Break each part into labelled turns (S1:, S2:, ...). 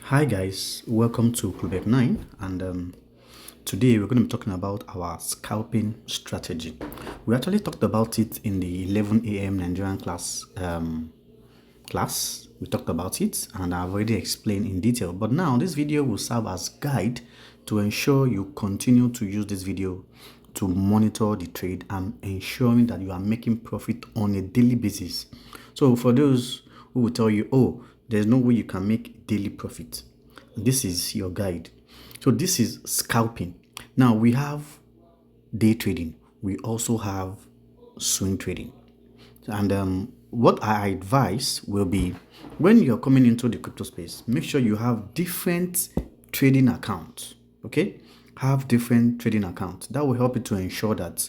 S1: Hi guys, welcome to Quebec 9 and today we're going to be talking about our scalping strategy. We actually talked about it in the 11 a.m. Nigerian class. We talked about it and I've already explained in detail, but now this video will serve as guide to ensure you continue to use this video to monitor the trade and ensuring that you are making profit on a daily basis. So for those who will tell you, oh, there's no way you can make daily profit, this is your guide. So this is scalping. Now we have day trading, we also have swing trading. And what I advise will be, when you're coming into the crypto space, make sure you have different trading accounts. Okay, have different trading accounts. That will help you to ensure that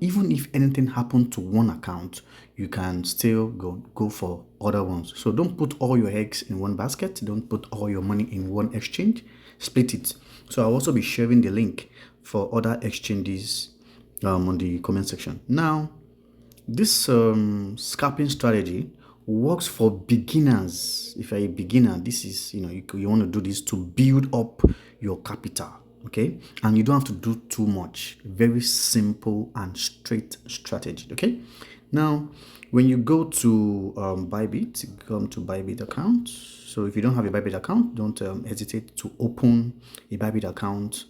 S1: even if anything happened to one account, you can still go for other ones. So don't put all your eggs in one basket. Don't put all your money in one exchange. Split it. So I'll also be sharing the link for other exchanges on the comment section. Now, this scalping strategy works for beginners. If you're a beginner, this is, you want to do this to build up your capital, okay? And you don't have to do too much. Very simple and straight strategy, okay? Now, when you go to Bybit, come to Bybit account. So if you don't have a Bybit account, don't hesitate to open a Bybit account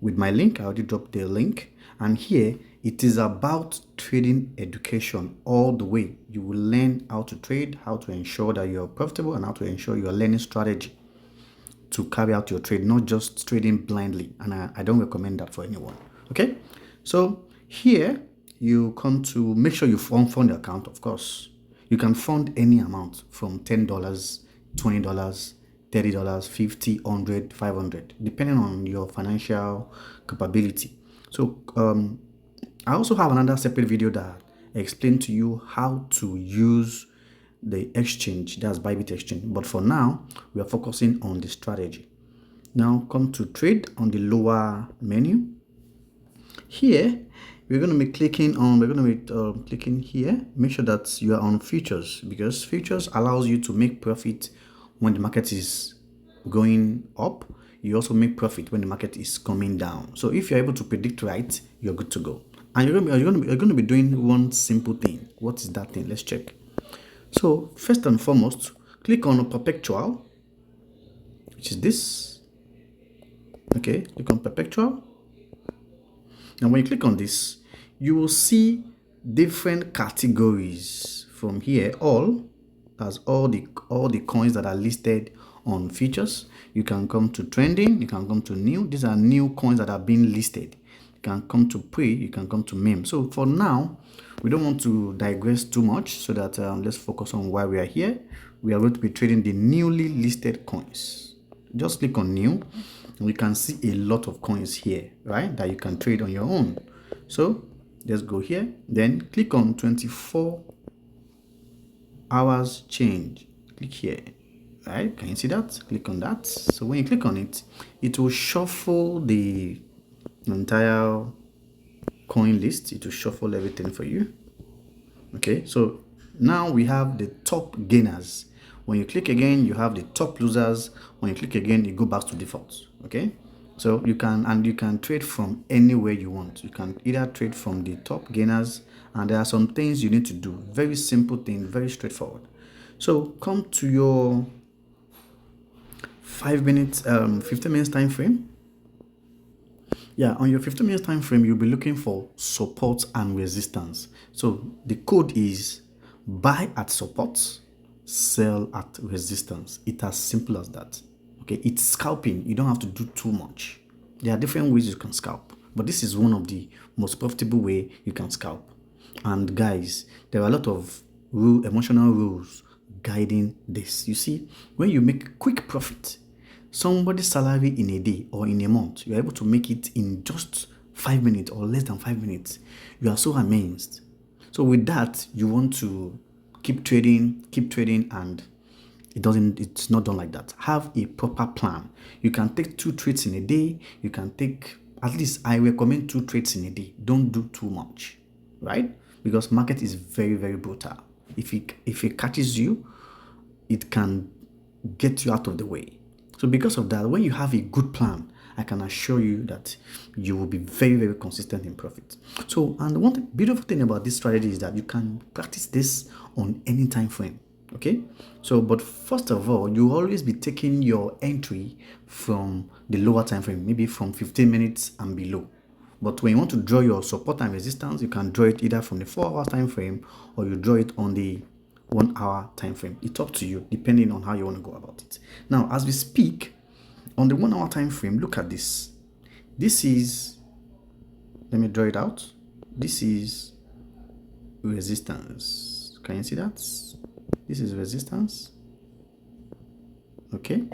S1: with my link. I already dropped the link, and here it is about trading education all the way. You will learn how to trade, how to ensure that you're profitable, and how to ensure you're learning strategy to carry out your trade, not just trading blindly. And I don't recommend that for anyone. Okay, so here you come to make sure you fund the account. Of course, you can fund any amount from $10, $20, $30, 50, 100, 500, depending on your financial capability. So I also have another separate video that explain to you how to use the exchange, that's Bybit exchange. But for now, we are focusing on the strategy. Now come to trade on the lower menu. Here, we're going to be clicking here. Make sure that you are on futures, because futures allows you to make profit when the market is going up. You also make profit when the market is coming down. So if you're able to predict right, you're good to go. And you're going to be doing one simple thing. What is that thing? Let's check. So first and foremost, click on perpetual, which is this. Okay, click on perpetual. And when you click on this, you will see different categories from here. That's all the coins that are listed on features. You can come to trending, you can come to new. These are new coins that are being listed. You can come to pre, you can come to meme. So for now, we don't want to digress too much, so that let's focus on why we are here. We are going to be trading the newly listed coins. Just click on new. You can see a lot of coins here, right, that you can trade on your own. So let's go here, then click on 24 hours change. Click here, right? Can you see that? Click on that. So when you click on it, it will shuffle the entire coin list. It will shuffle everything for you. Okay, so now we have the top gainers. When you click again, you have the top losers. When you click again, you go back to default. Okay, so you can trade from anywhere you want. You can either trade from the top gainers, and there are some things you need to do. Very simple thing, very straightforward. So come to your 5 minutes, 15 minutes time frame. Yeah, on your 15 minutes time frame, you'll be looking for support and resistance. So the code is buy at support, sell at resistance. It's as simple as that. Okay, it's scalping. You don't have to do too much. There are different ways you can scalp, but this is one of the most profitable way you can scalp. And guys, there are a lot of emotional rules guiding this. You see, when you make quick profit, somebody's salary in a day or in a month, you're able to make it in just 5 minutes or less than 5 minutes. You are so amazed. So with that, you want to keep trading, and it's not done like that. Have a proper plan. You can take 2 trades in a day. You can take, at least I recommend 2 trades in a day. Don't do too much, right? Because market is very, very brutal. If it catches you, it can get you out of the way. So because of that, when you have a good plan, I can assure you that you will be very, very consistent in profit. So, and one beautiful thing about this strategy is that you can practice this on any time frame. Okay. So, but first of all, you always be taking your entry from the lower time frame, maybe from 15 minutes and below. But when you want to draw your support and resistance, you can draw it either from the 4-hour time frame or you draw it on the 1-hour time frame. It's up to you, depending on how you want to go about it. Now, as we speak, on the 1-hour time frame, look at this. This is, let me draw it out. This is resistance. Can you see that? This is resistance. Okay.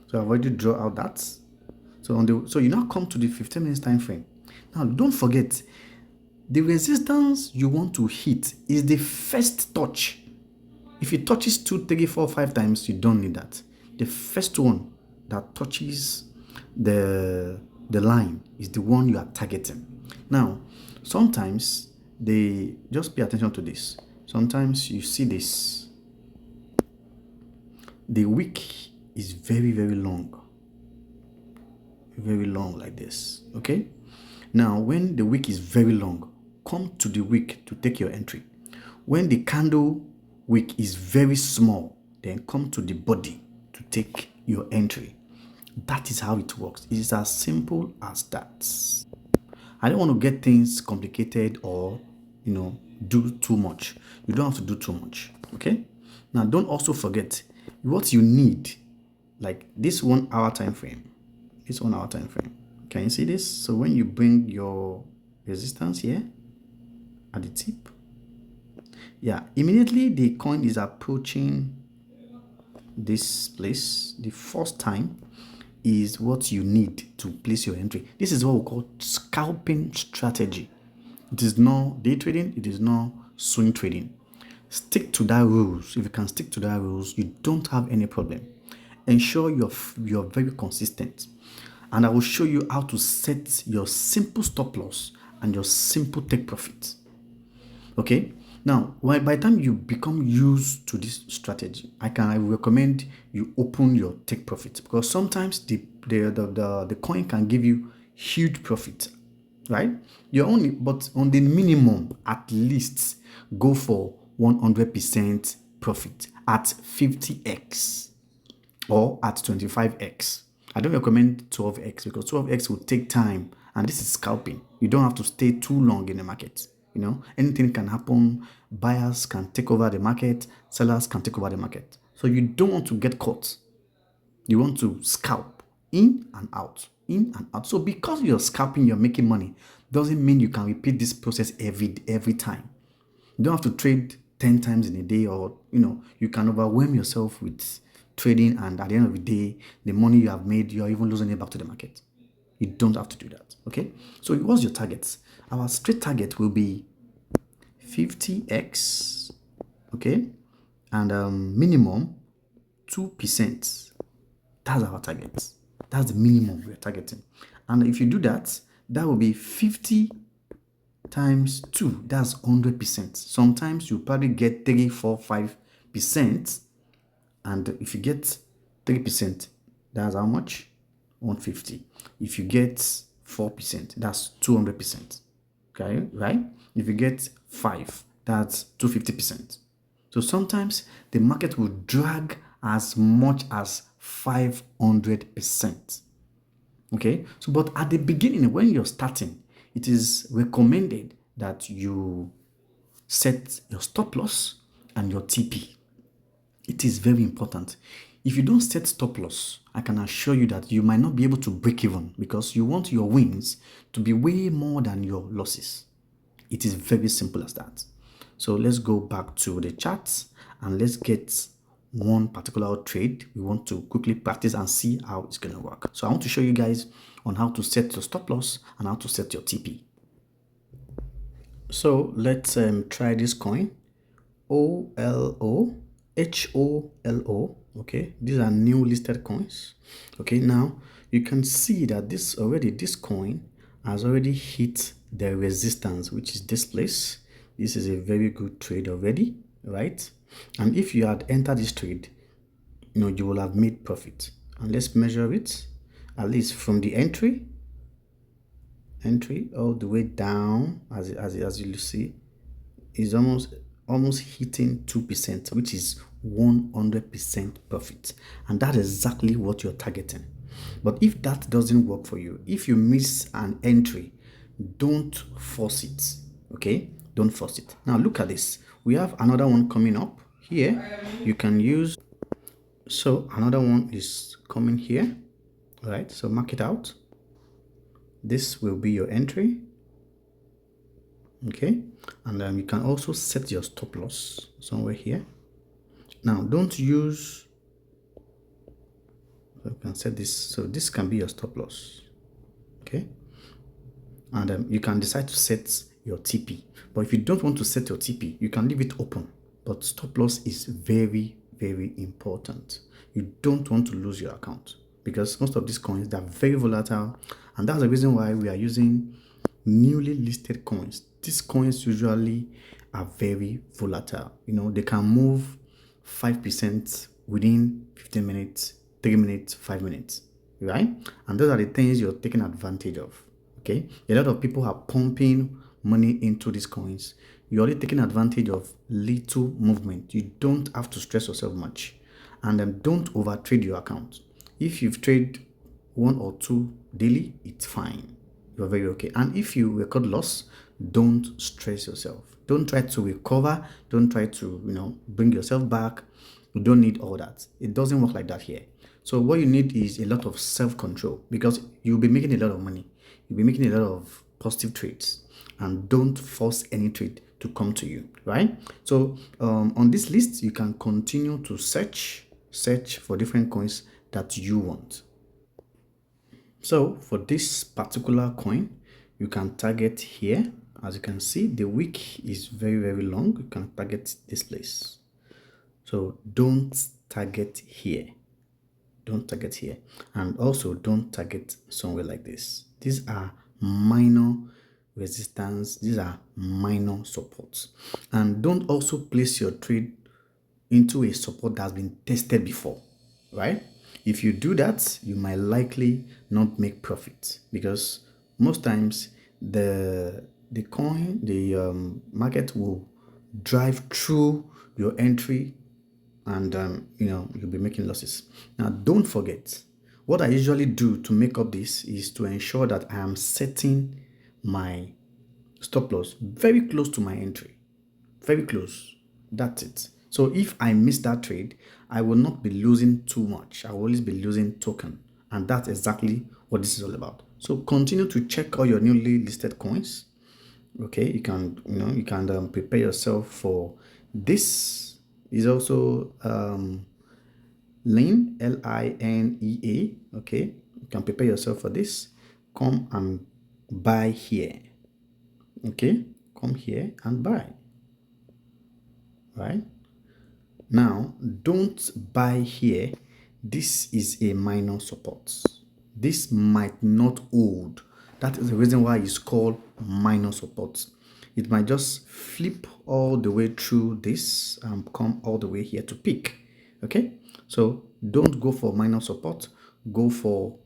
S1: So I've already drawn out that. So you now come to the 15 minutes time frame. Now, don't forget, the resistance you want to hit is the first touch. If it touches 2, 3, 4, 5 times, you don't need that. The first one that touches the line is the one you are targeting. Now, sometimes just pay attention to this. Sometimes you see this. The wick is very, very long. Very long like this. Okay? Now, when the wick is very long, come to the wick to take your entry. When the candle wick is very small, then come to the body to take your entry. That is how it works. It is as simple as that. I don't want to get things complicated or, do too much. You don't have to do too much. Okay? Now, don't also forget what you need, like this 1-hour time frame. This 1-hour time frame. Can you see this? So when you bring your resistance here at the tip, immediately the coin is approaching this place. The first time is what you need to place your entry. This is what we call scalping strategy. It is not day trading. It is not swing trading. Stick to that rules. If you can stick to that rules, you don't have any problem. Ensure you're very consistent. And I will show you how to set your simple stop loss and your simple take profit. Okay? Now, by the time you become used to this strategy, I recommend you open your take profit, because sometimes the coin can give you huge profit, right? But on the minimum, at least go for 100% profit at 50x or at 25x. I don't recommend 12x because 12x will take time, and this is scalping. You don't have to stay too long in the market. Anything can happen. Buyers can take over the market. Sellers can take over the market. So you don't want to get caught. You want to scalp in and out, in and out. So because you're scalping, you're making money, doesn't mean you can repeat this process every time. You don't have to trade 10 times in a day, or you can overwhelm yourself with trading, and at the end of the day, the money you have made, you're even losing it back to the market. You don't have to do that. Okay? So what's your targets? Our straight target will be 50x, okay, and minimum 2%. That's our target. That's the minimum we're targeting. And if you do that, that will be 50 times 2. That's 100%. Sometimes you probably get 3, 4, 5%. And if you get 3%, that's how much? 150. If you get 4%, that's 200%. Okay, right? If you get 5, that's 250%. So sometimes the market will drag as much as 500%. Okay, so but at the beginning, when you're starting, it is recommended that you set your stop loss and your TP. It is very important. If you don't set stop loss, I can assure you that you might not be able to break even, because you want your wins to be way more than your losses. It is very simple as that. So let's go back to the charts and let's get one particular trade we want to quickly practice and see how it's going to work. So I want to show you guys on how to set your stop loss and how to set your TP. So let's try this coin, OLO. HOLO. Okay, these are new listed coins. Okay, now you can see that this coin has already hit the resistance, which is this place. This is a very good trade already, right? And if you had entered this trade, you will have made profit. And let's measure it, at least from the entry all the way down, as you see, is almost hitting 2%, which is 100% profit. And that's exactly what you're targeting. But if that doesn't work for you, if you miss an entry, don't force it. Okay, don't force it. Now look at this. We have another one coming up here. You can use, so another one is coming here. All right, so mark it out. This will be your entry. Okay, and you can also set your stop loss somewhere here. Now don't use, so you can set this, so this can be your stop loss. Okay, and you can decide to set your TP, but if you don't want to set your TP, you can leave it open. But stop loss is very, very important. You don't want to lose your account, because most of these coins, they're very volatile, and that's the reason why we are using newly listed coins. These coins usually are very volatile. They can move 5% within 15 minutes, 3 minutes, 5 minutes, right? And those are the things you're taking advantage of. Okay, a lot of people are pumping money into these coins. You're only taking advantage of little movement. You don't have to stress yourself much, and don't overtrade your account. If you've traded 1 or 2 daily, it's fine. You're very okay. And if you record loss, don't stress yourself. Don't try to recover. Don't try to bring yourself back. You don't need all that. It doesn't work like that here. So what you need is a lot of self-control, because you'll be making a lot of money. You'll be making a lot of positive trades, and don't force any trade to come to you, right? So on this list, you can continue to search for different coins that you want. So for this particular coin, you can target here. As you can see, the wick is very, very long. You can target this place. So don't target here. Don't target here. And also don't target somewhere like this. These are minor resistance. These are minor supports. And don't also place your trade into a support that's been tested before, right? If you do that, you might likely not make profit, because most times the market will drive through your entry, and you'll be making losses. Now don't forget, what I usually do to make up this is to ensure that I am setting my stop loss very close to my entry. Very close. That's it. So if I miss that trade, I will not be losing too much. I will always be losing token. And that's exactly what this is all about. So continue to check all your newly listed coins. Okay, you can prepare yourself for this. Is also Line, LINEA. Okay, you can prepare yourself for this. Come and buy here. Okay, come here and buy. Right now, don't buy here. This is a minor support. This might not hold. That is the reason why it's called minor support. It might just flip all the way through this and come all the way here to peak. Okay, so don't go for minor support. Go for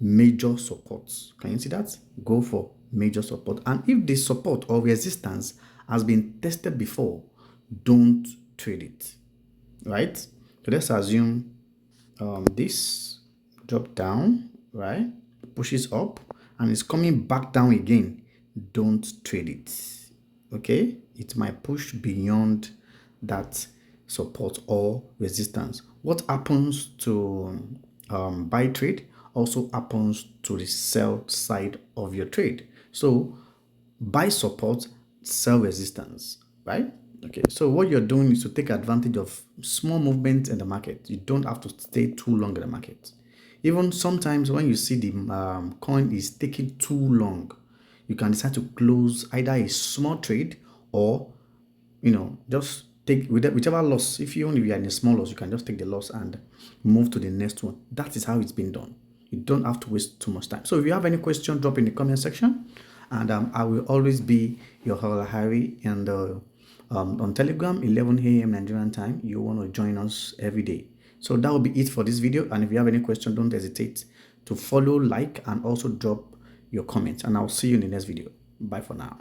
S1: major supports. Can you see that? Go for major support. And if the support or resistance has been tested before, don't trade it, right? So let's assume this drop down, right, pushes up and it's coming back down again. Don't trade it. Okay, it might push beyond that support or resistance. What happens to buy trade also happens to the sell side of your trade. So buy support, sell resistance, right? Okay, so what you're doing is to take advantage of small movements in the market. You don't have to stay too long in the market. Even sometimes when you see the coin is taking too long, you can decide to close either a small trade, or just take whichever loss. If you are in a small loss, you can just take the loss and move to the next one. That is how it's been done. You don't have to waste too much time. So if you have any question, drop in the comment section, and I will always be your Harry. And on Telegram, 11 a.m. Nigerian time, you want to join us every day. So that will be it for this video. And if you have any question, don't hesitate to follow, like, and also drop your comments. And I'll see you in the next video. Bye for now.